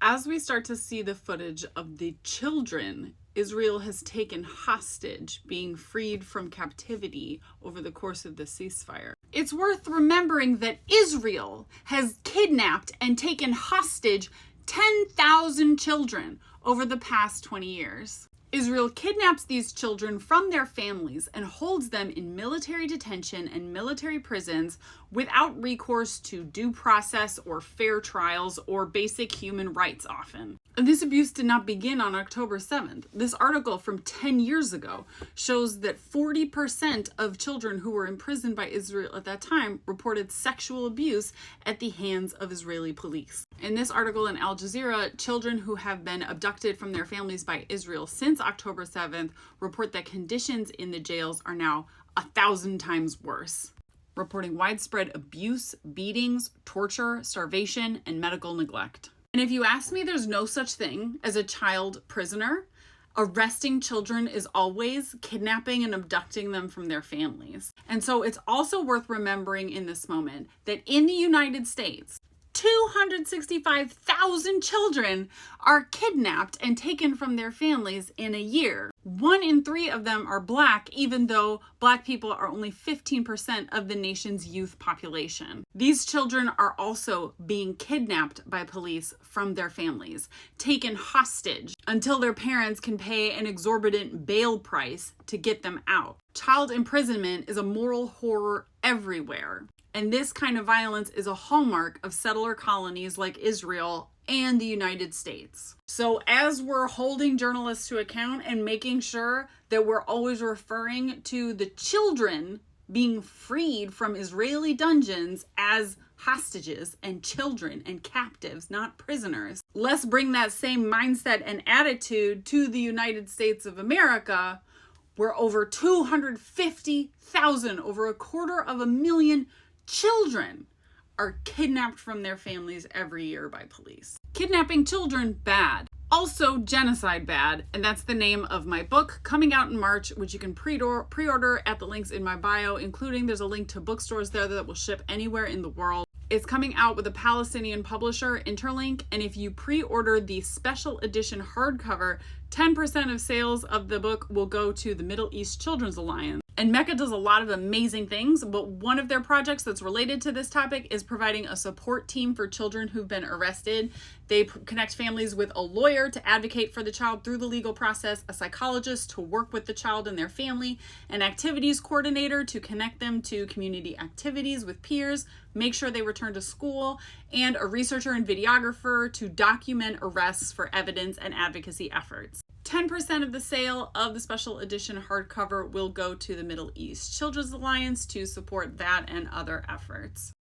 as we start to see the footage of the children Israel has taken hostage being freed from captivity over the course of the ceasefire, it's worth remembering that Israel has kidnapped and taken hostage 10,000 children over the past 20 years. Israel kidnaps these children from their families and holds them in military detention and military prisons without recourse to due process or fair trials or basic human rights often. And this abuse did not begin on October 7th. This article from 10 years ago shows that 40% of children who were imprisoned by Israel at that time reported sexual abuse at the hands of Israeli police. In this article in Al Jazeera, children who have been abducted from their families by Israel since October 7th report that conditions in the jails are now 1,000 times worse, reporting widespread abuse, beatings, torture, starvation, and medical neglect. And if you ask me, there's no such thing as a child prisoner. Arresting children is always kidnapping and abducting them from their families. And so it's also worth remembering in this moment that in the United States, 265,000 children are kidnapped and taken from their families in a year. 1 in 3 of them are Black, even though Black people are only 15% of the nation's youth population. These children are also being kidnapped by police from their families, taken hostage until their parents can pay an exorbitant bail price to get them out. Child imprisonment is a moral horror everywhere. And this kind of violence is a hallmark of settler colonies like Israel and the United States. So as we're holding journalists to account and making sure that we're always referring to the children being freed from Israeli dungeons as hostages and children and captives, not prisoners, let's bring that same mindset and attitude to the United States of America, where over 250,000, over 250,000 children are kidnapped from their families every year by police. Kidnapping children, bad. Also, genocide, bad. And that's the name of my book coming out in March, which you can pre-order at the links in my bio, including there's a link to bookstores there that will ship anywhere in the world. It's coming out with a Palestinian publisher, Interlink, and if you pre-order the special edition hardcover, 10% of sales of the book will go to the Middle East Children's Alliance. And Mecca does a lot of amazing things, but one of their projects that's related to this topic is providing a support team for children who've been arrested. They connect families with a lawyer to advocate for the child through the legal process, a psychologist to work with the child and their family, an activities coordinator to connect them to community activities with peers, make sure they return to school, and a researcher and videographer to document arrests for evidence and advocacy efforts. 10% of the sale of the special edition hardcover will go to the Middle East Children's Alliance to support that and other efforts.